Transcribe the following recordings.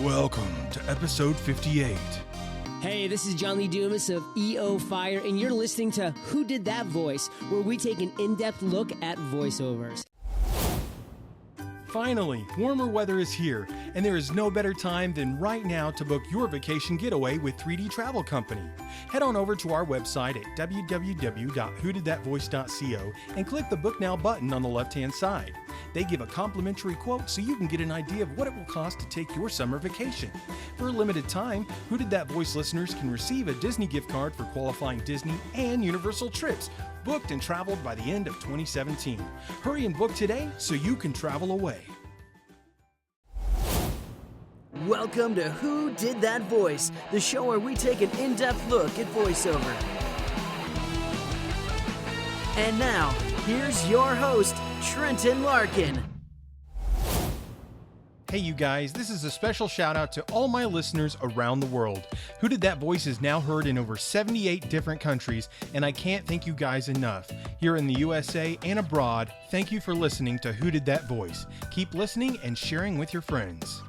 Welcome to episode 58. Hey, this is John Lee Dumas of EO Fire, and you're listening to Who Did That Voice, where we take an in-depth look at voiceovers. Finally, warmer weather is here, and there is no better time than right now to book your vacation getaway with 3D Travel Company. Head on over to our website at www.whodidthatvoice.co and click the Book Now button on the left-hand side. They give a complimentary quote so you can get an idea of what it will cost to take your summer vacation. For a limited time, Who Did That Voice listeners can receive a Disney gift card for qualifying Disney and Universal trips, booked and traveled by the end of 2017. Hurry and book today so you can travel away. Welcome to Who Did That Voice, the show where we take an in-depth look at voiceover. And now, here's your host, Trenton Larkin. Hey you guys, this is a special shout out to all my listeners around the world. Who Did That Voice is now heard in over 78 different countries, and I can't thank you guys enough. Here in the USA and abroad, thank you for listening to Who Did That Voice. Keep listening and sharing with your friends.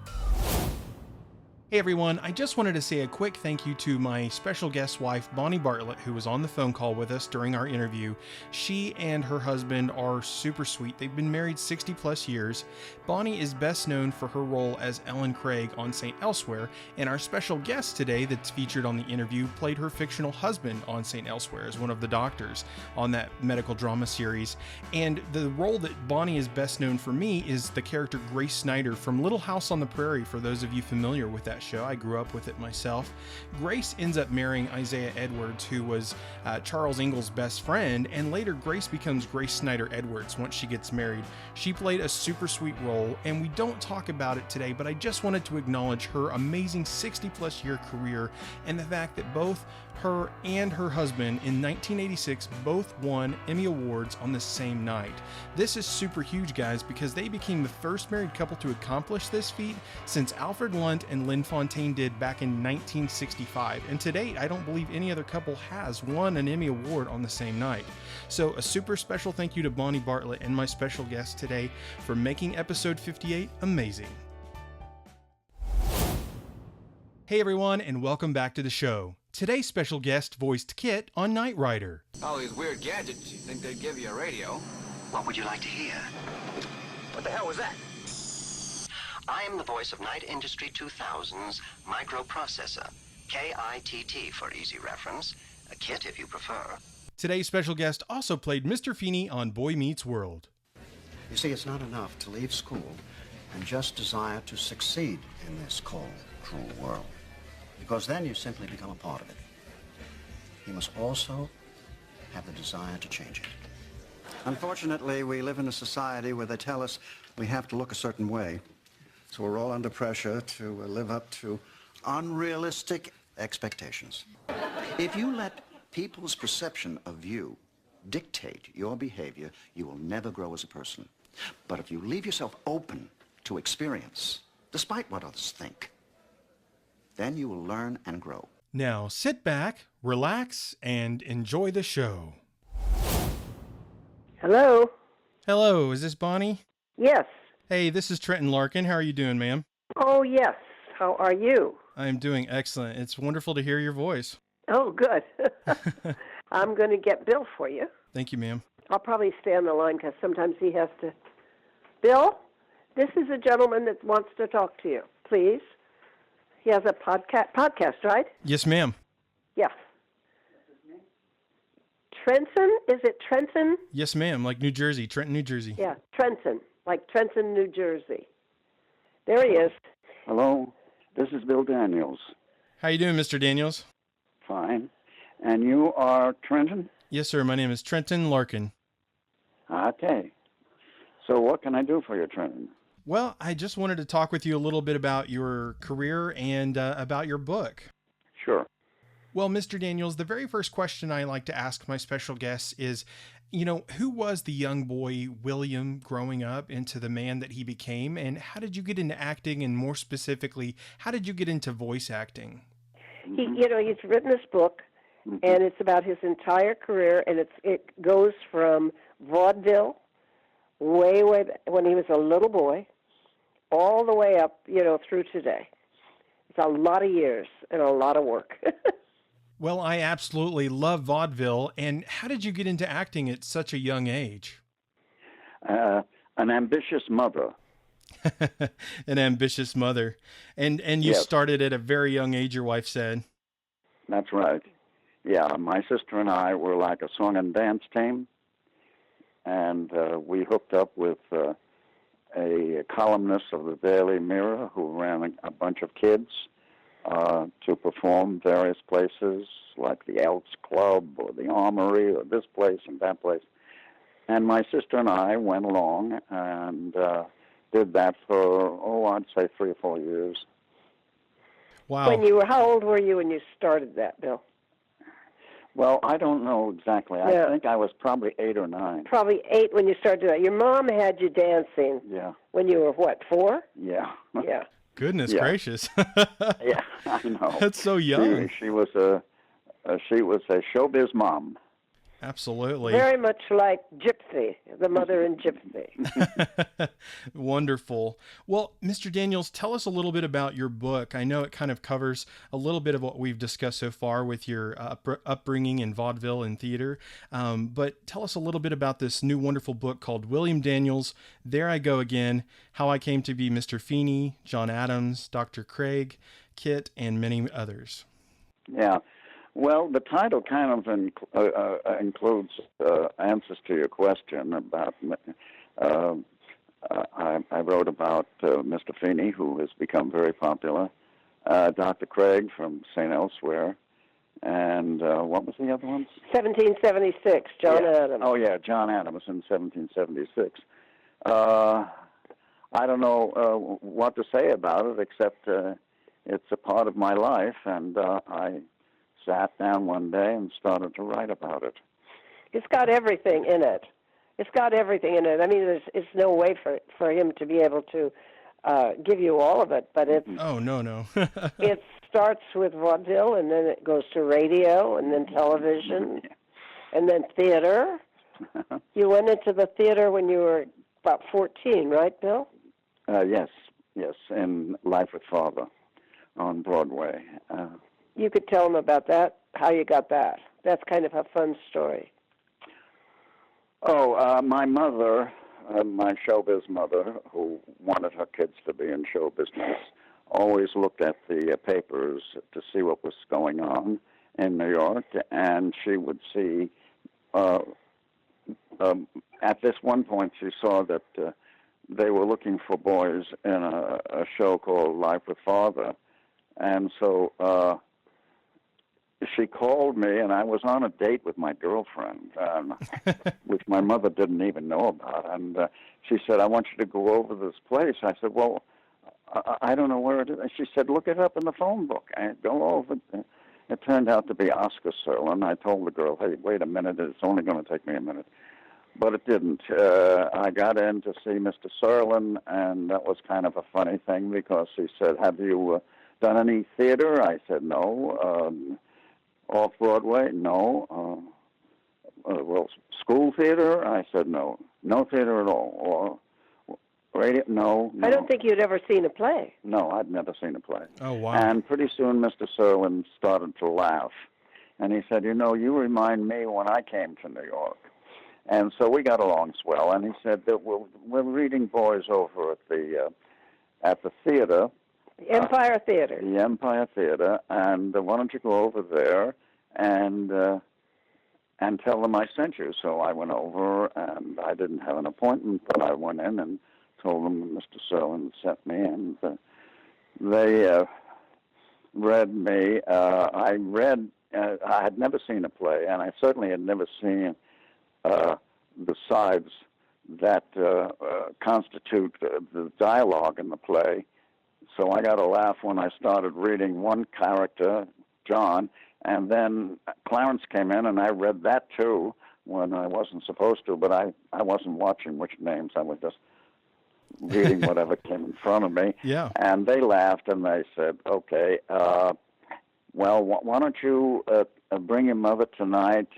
Hey everyone, I just wanted to say a quick thank you to my special guest wife, Bonnie Bartlett, who was on the phone call with us during our interview. She and her husband are super sweet. They've been married 60 plus years. Bonnie is best known for her role as Ellen Craig on St. Elsewhere, and our special guest today that's featured on the interview played her fictional husband on St. Elsewhere as one of the doctors on that medical drama series. And the role that Bonnie is best known for me is the character Grace Snyder from Little House on the Prairie, for those of you familiar with that show. I grew up with it myself. Grace ends up marrying Isaiah Edwards, who was Charles Ingalls' best friend, and later Grace becomes Grace Snyder Edwards once she gets married. She played a super sweet role, and we don't talk about it today, but I just wanted to acknowledge her amazing 60-plus year career and the fact that both her and her husband in 1986 both won Emmy Awards on the same night. This is super huge, guys, because they became the first married couple to accomplish this feat since Alfred Lunt and Lynn Fontaine did back in 1965. And to date, I don't believe any other couple has won an Emmy Award on the same night. So a super special thank you to Bonnie Bartlett and my special guest today for making episode 58 amazing. Hey everyone, and welcome back to the show. Today's special guest voiced KITT on Knight Rider. All these weird gadgets, you think they'd give you a radio? What would you like to hear? What the hell was that? I am the voice of Knight Industry 2000's microprocessor, KITT for easy reference, a KITT if you prefer. Today's special guest also played Mr. Feeny on Boy Meets World. You see, it's not enough to leave school and just desire to succeed in this cold, cruel world, because then you simply become a part of it. You must also have the desire to change it. Unfortunately, we live in a society where they tell us we have to look a certain way, so we're all under pressure to live up to unrealistic expectations. If you let people's perception of you dictate your behavior, you will never grow as a person. But if you leave yourself open to experience, despite what others think, then you will learn and grow. Now sit back, relax, and enjoy the show. Hello? Hello, is this Bonnie? Yes. Hey, this is Trenton Larkin. How are you doing, ma'am? Oh, yes. How are you? I'm doing excellent. It's wonderful to hear your voice. Oh, good. I'm going to get Bill for you. Thank you, ma'am. I'll probably stay on the line because sometimes he has to. Bill, this is a gentleman that wants to talk to you. Please. He has a podcast, right? Yes, ma'am. Yes. Trenton? Is it Trenton? Yes, ma'am. Like New Jersey, Trenton, New Jersey. Yeah, Trenton. Like Trenton, New Jersey. There he is. Hello, this is Bill Daniels. How you doing, Mr. Daniels? Fine. And you are Trenton? Yes, sir. My name is Trenton Larkin. Okay. So what can I do for you, Trenton? Well, I just wanted to talk with you a little bit about your career and about your book. Sure. Well, Mr. Daniels, the very first question I like to ask my special guests is, Who was the young boy William growing up into the man that he became? And how did you get into acting? And more specifically, how did you get into voice acting? He's written this book, and it's about his entire career, and it goes from vaudeville, way when he was a little boy, all the way up, through today. It's a lot of years and a lot of work. Well, I absolutely love vaudeville. And how did you get into acting at such a young age? An ambitious mother. An ambitious mother. And you Yes. started at a very young age, your wife said. That's right. Yeah, my sister and I were like a song and dance team, and we hooked up with a columnist of the Daily Mirror who ran a bunch of kids to perform various places, like the Elks Club or the Armory or this place and that place. And my sister and I went along and did that for, I'd say 3 or 4 years. Wow. How old were you when you started that, Bill? Well, I don't know exactly. Yeah. I think I was probably 8 or 9. Probably 8 when you started that. Your mom had you dancing Yeah. when you were, 4? Yeah. Yeah. Goodness Yeah. gracious. Yeah, I know. That's so young. She was a showbiz mom. Absolutely. Very much like Gypsy, the mother in Gypsy. Wonderful. Well, Mr. Daniels, tell us a little bit about your book. I know it kind of covers a little bit of what we've discussed so far with your upbringing in vaudeville and theater. But tell us a little bit about this new wonderful book called William Daniels, There I Go Again, How I Came to Be Mr. Feeny, John Adams, Dr. Craig, KITT, and many others. Yeah. Well, the title kind of includes answers to your question about. I wrote about Mr. Feeny, who has become very popular, Dr. Craig from St. Elsewhere, and what was the other ones? 1776, John Adams. Oh, yeah, John Adams in 1776. I don't know what to say about it, except it's a part of my life, and I sat down one day and started to write about it. It's got everything in it. It's got everything in it. I mean, it's no way for him to be able to give you all of it, but it's... Oh, no. It starts with vaudeville, and then it goes to radio, and then television, and then theater. You went into the theater when you were about 14, right, Bill? Yes, in Life with Father on Broadway. You could tell them about that, how you got that. That's kind of a fun story. My mother, my showbiz mother, who wanted her kids to be in show business, always looked at the papers to see what was going on in New York, and she would see, at this one point, she saw that they were looking for boys in a show called Life with Father, and so she called me, and I was on a date with my girlfriend, which my mother didn't even know about. And she said, I want you to go over this place. I said, well, I don't know where it is. And she said, look it up in the phone book. And go over it. It turned out to be Oscar Serlin. I told the girl, hey, wait a minute. It's only going to take me a minute. But it didn't. I got in to see Mr. Serlin, and that was kind of a funny thing because he said, have you done any theater? I said, no. Off-Broadway? No. Well, school theater? I said no. No theater at all. Or radio? No. I don't think you'd ever seen a play. No, I'd never seen a play. Oh, wow. And pretty soon Mr. Serlin started to laugh. And he said, you remind me when I came to New York. And so we got along swell. And he said that we're reading boys over at the theater. Empire Theater. The Empire Theater, and why don't you go over there and tell them I sent you? So I went over, and I didn't have an appointment, but I went in and told them Mr. Serlin sent me, and they read me. I had never seen a play, and I certainly had never seen the sides that constitute the dialogue in the play. So I got a laugh when I started reading one character, John, and then Clarence came in, and I read that too, when I wasn't supposed to, but I wasn't watching which names. I was just reading whatever came in front of me. Yeah. And they laughed and they said, okay, well, why don't you bring your mother tonight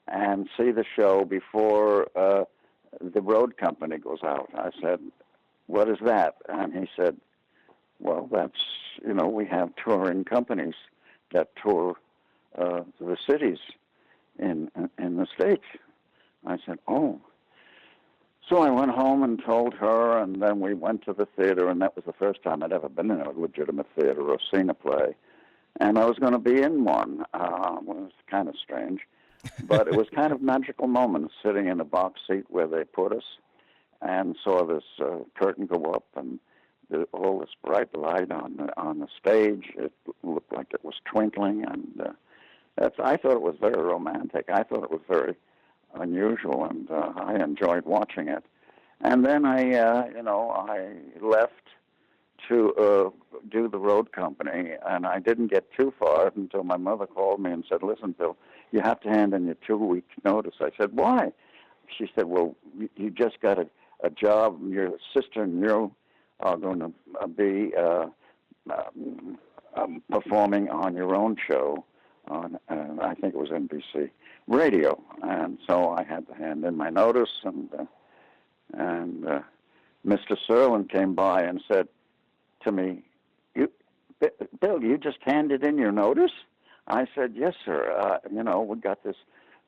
and see the show before the road company goes out? I said, what is that? And he said, well, that's, we have touring companies that tour the cities in the States. I said, oh. So I went home and told her, and then we went to the theater, and that was the first time I'd ever been in a legitimate theater or seen a play. And I was going to be in one. It was kind of strange. But it was kind of magical moment, sitting in a box seat where they put us, and saw this curtain go up, and all this bright light on the stage. It looked like it was twinkling, and I thought it was very romantic. I thought it was very unusual, and I enjoyed watching it. And then I left to do the road company, and I didn't get too far until my mother called me and said, listen, Bill, you have to hand in your 2-week notice. I said, why? She said, well, you just got a job. Your sister and you are going to be performing on your own show on, I think it was NBC radio. And so I had to hand in my notice, and Mr. Serlin came by and said to me, Bill, you just handed in your notice? I said, yes, sir. We got this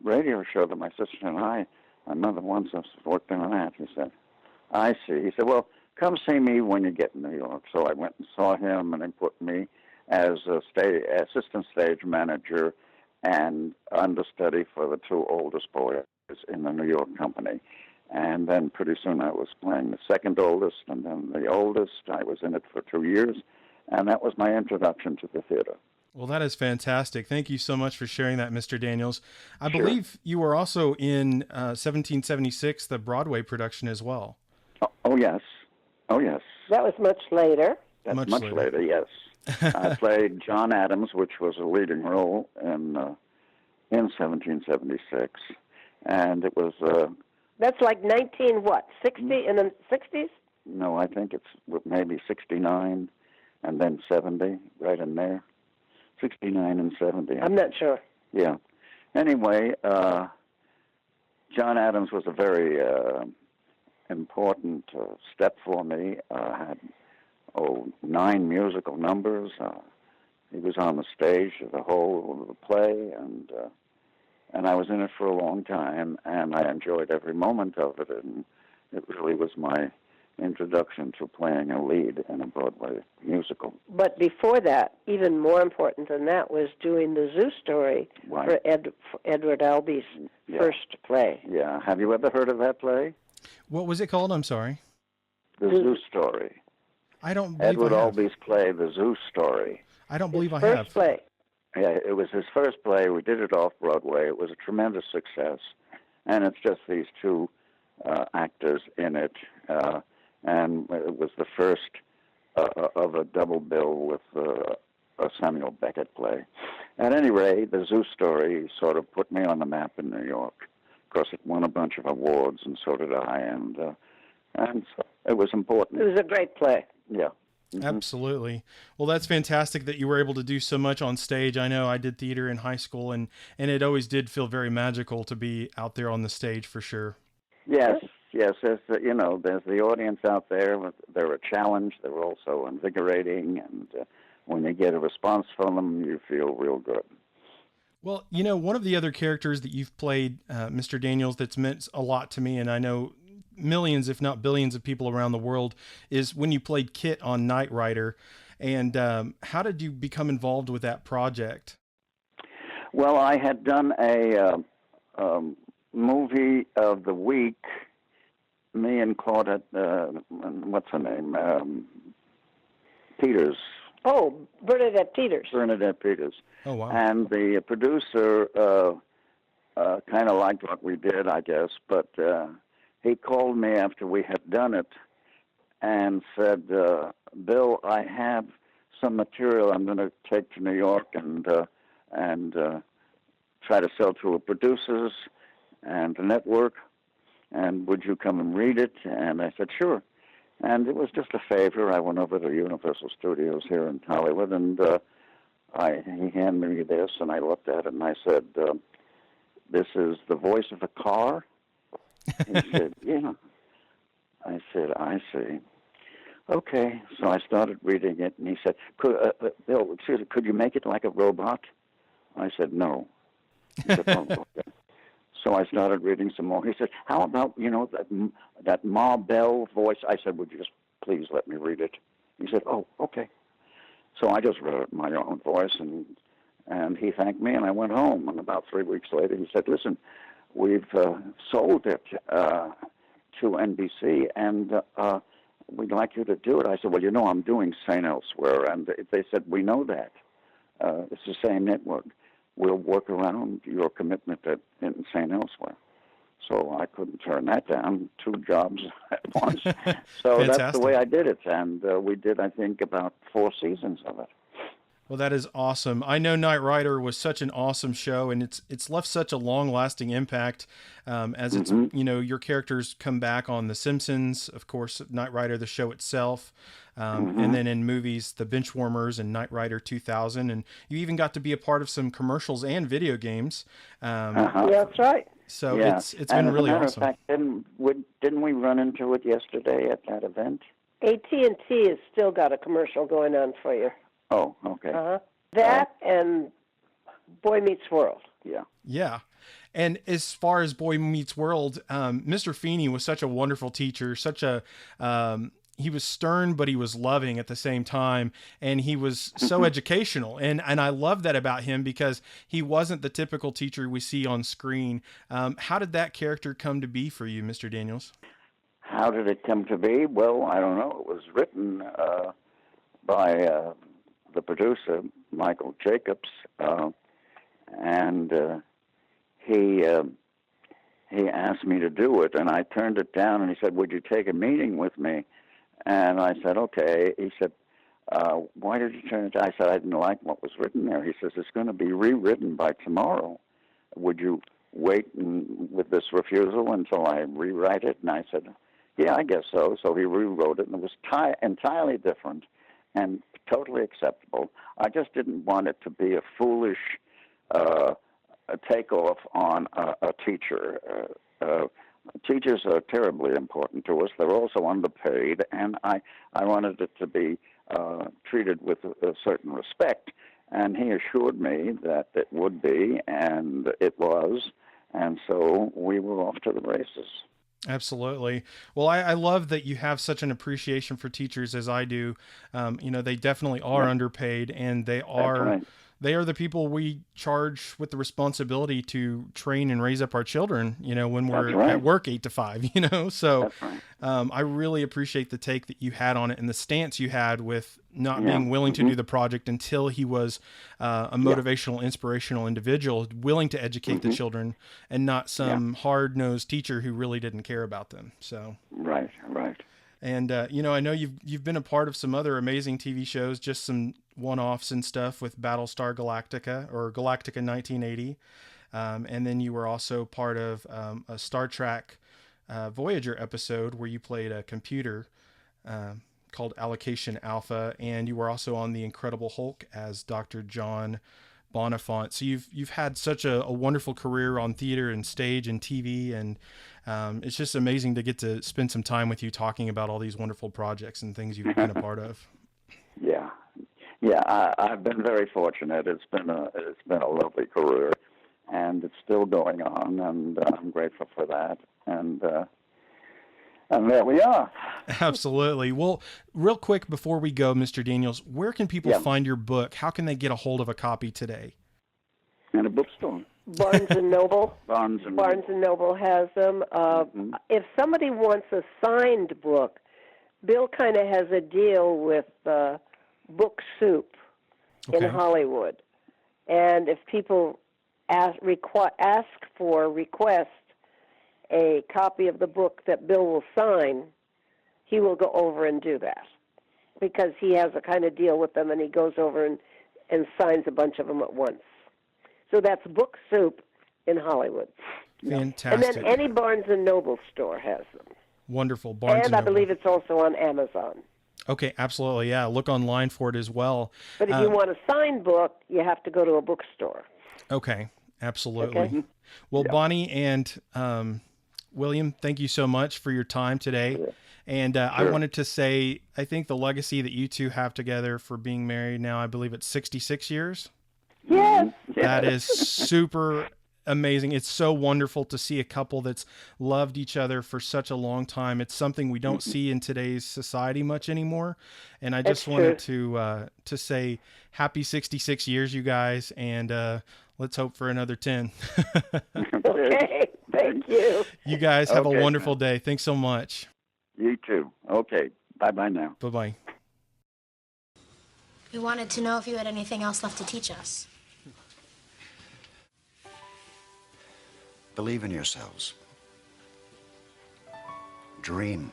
radio show that my sister and my mother wants us to work on that. He said, I see. He said, well, come see me when you get in New York. So I went and saw him, and he put me as assistant stage manager and understudy for the 2 oldest boys in the New York company. And then pretty soon I was playing the second oldest and then the oldest. I was in it for 2 years, and that was my introduction to the theater. Well, that is fantastic. Thank you so much for sharing that, Mr. Daniels. I Sure. believe you were also in 1776, the Broadway production as well. Oh, yes. Oh, yes. That was much later. That's Much much later, yes. I played John Adams, which was a leading role in 1776. And it was... That's like 60 in the 60s? No, I think it's maybe 69 and then 70, right in there. 69 and 70. I'm not sure. Yeah. Anyway, John Adams was a very important step for me. I had 9 musical numbers. He was on the stage the whole of the play, and I was in it for a long time, and I enjoyed every moment of it, and it really was my introduction to playing a lead in a Broadway musical. But before that, even more important than that, was doing the Zoo Story Right. for Edward Albee's first play. Yeah. Have you ever heard of that play? What was it called? I'm sorry. The Zoo Story. I don't believe Edward I have. Albee's play, The Zoo Story. I don't believe I First have. play. Yeah, it was his first play. We did it off Broadway. It was a tremendous success, and it's just these 2 actors in it, and it was the first of a double bill with a Samuel Beckett play. At any rate, the Zoo Story sort of put me on the map in New York. Of course, it won a bunch of awards, and so did I, and so it was important. It was a great play. Yeah. Absolutely. Well, that's fantastic that you were able to do so much on stage. I know I did theater in high school, and it always did feel very magical to be out there on the stage for sure. Yes. There's the audience out there. They're a challenge. They're also invigorating, and when you get a response from them, you feel real good. Well, one of the other characters that you've played, Mr. Daniels, that's meant a lot to me, and I know millions, if not billions of people around the world, is when you played KITT on Knight Rider. And how did you become involved with that project? Well, I had done a movie of the week, me and Claudette, what's her name? Peters. Oh, Bernadette Peters. Bernadette Peters. Oh, wow. And the producer kind of liked what we did, I guess, but he called me after we had done it and said, Bill, I have some material I'm going to take to New York and try to sell to a producers and the network, and would you come and read it? And I said, sure. And it was just a favor. I went over to Universal Studios here in Hollywood, and he handed me this, and I looked at it, and I said, this is the voice of a car? He said, yeah. I said, I see. Okay, so I started reading it, and he said, Bill, excuse me, could you make it like a robot? I said, no. He said, oh, okay. So I started reading some more. He said, how about, that Ma Bell voice? I said, would you just please let me read it? He said, oh, okay. So I just read it in my own voice, and he thanked me, and I went home. And about 3 weeks later, he said, listen, we've sold it to NBC, and we'd like you to do it. I said, well, I'm doing St. Elsewhere. And they said, we know that. It's the same network. We'll work around your commitment in St. Elsewhere. So I couldn't turn that down, 2 jobs at once. So that's the way I did it. And we did, I think, about 4 seasons of it. Well, that is awesome. I know Knight Rider was such an awesome show, and it's left such a long-lasting impact as it's, your characters come back on The Simpsons, of course, Knight Rider, the show itself, and then in movies, The Benchwarmers and Knight Rider 2000, and you even got to be a part of some commercials and video games. Yeah, that's right. So it's been really awesome. Fact, didn't we run into it yesterday at that event? AT&T has still got a commercial going on for you. Oh, okay. That and Boy Meets World. Yeah. Yeah. And as far as Boy Meets World, Mr. Feeny was such a wonderful teacher, he was stern, but he was loving at the same time. And he was so educational. And I love that about him because he wasn't the typical teacher we see on screen. How did that character come to be for you, Mr. Daniels? How did it come to be? Well, I don't know. It was written by the producer, Michael Jacobs, and he asked me to do it, and I turned it down, and he said, would you take a meeting with me? And I said, okay. He said, why did you turn it down? I said, I didn't like what was written there. He says, it's going to be rewritten by tomorrow. Would you wait with this refusal until I rewrite it? And I said, yeah, I guess so. So he rewrote it, and it was entirely different and totally acceptable. I just didn't want it to be a foolish takeoff on a teacher. Teachers are terribly important to us. They're also underpaid, and I wanted it to be treated with a certain respect. And he assured me that it would be, and it was, and so we were off to the races. Absolutely. Well, I love that you have such an appreciation for teachers as I do. They definitely are underpaid, and they are the people we charge with the responsibility to train and raise up our children, when we're at work 8 to 5, so I really appreciate the take that you had on it and the stance you had with not being willing to do the project until he was a motivational, inspirational individual willing to educate the children and not some hard-nosed teacher who really didn't care about them. So Right. And, I know you've been a part of some other amazing TV shows, just some one-offs and stuff with Battlestar Galactica or Galactica 1980. And then you were also part of a Star Trek Voyager episode where you played a computer called Allocation Alpha. And you were also on The Incredible Hulk as Dr. John Bonifant. So you've had such a wonderful career on theater and stage and TV, and it's just amazing to get to spend some time with you talking about all these wonderful projects and things you've been a part of. I've been very fortunate. It's been a lovely career, and it's still going on, and I'm grateful for that. And there we are. Absolutely. Well, real quick before we go, Mr. Daniels, where can people find your book? How can they get a hold of a copy today? In a bookstore. Barnes and Noble. Barnes and Noble has them. If somebody wants a signed book, Bill kind of has a deal with Book Soup in Hollywood, and if people request a copy of the book that Bill will sign, he will go over and do that because he has a kind of deal with them, and he goes over and signs a bunch of them at once. So that's Book Soup in Hollywood. Fantastic. And then any Barnes & Noble store has them. Wonderful. Barnes and & I Noble. believe it's also on Amazon. Okay, absolutely. Yeah, look online for it as well. But if you want a signed book, you have to go to a bookstore. Okay, absolutely. Okay. Well, Bonnie and William, thank you so much for your time today. And I wanted to say, I think the legacy that you two have together for being married now, I believe it's 66 years. Yes. That is super amazing. It's so wonderful to see a couple that's loved each other for such a long time. It's something we don't see in today's society much anymore. And I just wanted to say happy 66 years, you guys, and let's hope for another 10. Okay, thank you. You guys have a wonderful day. Thanks so much. You too. Okay. Bye-bye now. Bye-bye. We wanted to know if you had anything else left to teach us. Believe in yourselves. Dream.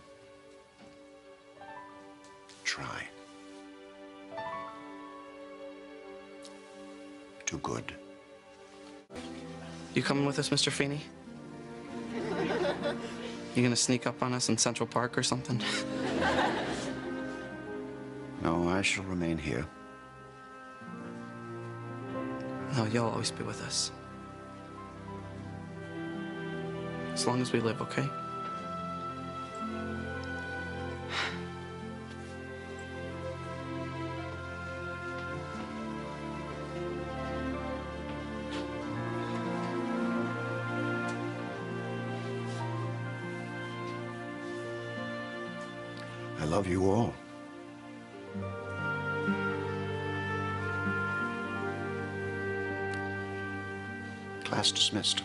Try. Do good. You coming with us, Mr. Feeny? You gonna sneak up on us in Central Park or something? No, I shall remain here. No, you'll always be with us. As long as we live, okay? I love you all. Class dismissed.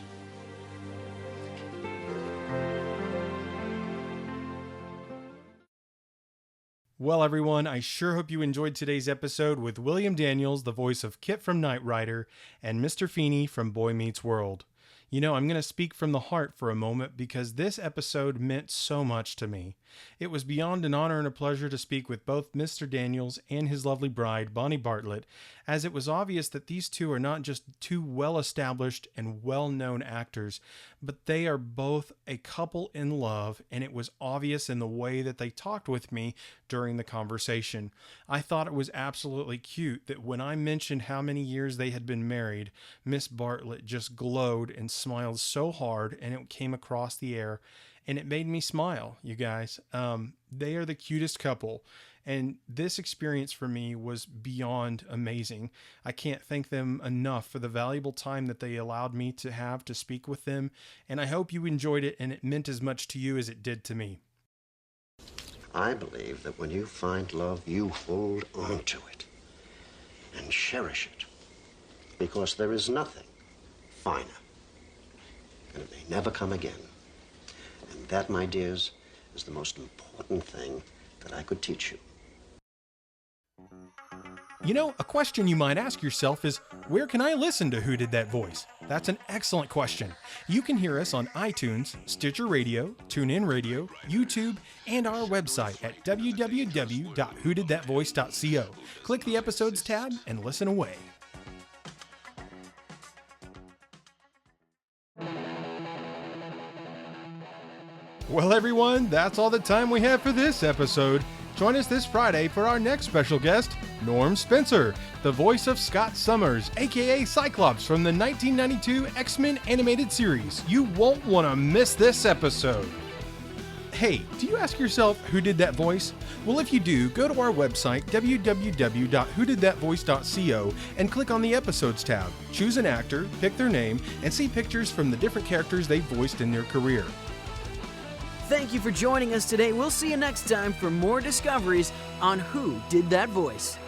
Well, everyone, I sure hope you enjoyed today's episode with William Daniels, the voice of KITT from Knight Rider, and Mr. Feeny from Boy Meets World. You know, I'm going to speak from the heart for a moment because this episode meant so much to me. It was beyond an honor and a pleasure to speak with both Mr. Daniels and his lovely bride, Bonnie Bartlett, as it was obvious that these two are not just two well-established and well-known actors, but they are both a couple in love, and it was obvious in the way that they talked with me during the conversation. I thought it was absolutely cute that when I mentioned how many years they had been married, Miss Bartlett just glowed and smiled so hard, and it came across the air, and it made me smile, you guys. They are the cutest couple, and this experience for me was beyond amazing. I can't thank them enough for the valuable time that they allowed me to have to speak with them, and I hope you enjoyed it and it meant as much to you as it did to me. I believe that when you find love, you hold on to it and cherish it, because there is nothing finer, and it may never come again. And that, my dears, is the most important thing that I could teach you. You know, a question you might ask yourself is, where can I listen to Who Did That Voice? That's an excellent question. You can hear us on iTunes, Stitcher Radio, TuneIn Radio, YouTube, and our website at www.whodidthatvoice.co. Click the Episodes tab and listen away. Well, everyone, that's all the time we have for this episode. Join us this Friday for our next special guest, Norm Spencer, the voice of Scott Summers, aka Cyclops from the 1992 X-Men animated series. You won't want to miss this episode. Hey, do you ask yourself who did that voice? Well, if you do, go to our website, www.whodidthatvoice.co, and click on the Episodes tab. Choose an actor, pick their name, and see pictures from the different characters they voiced in their career. Thank you for joining us today. We'll see you next time for more discoveries on Who Did That Voice.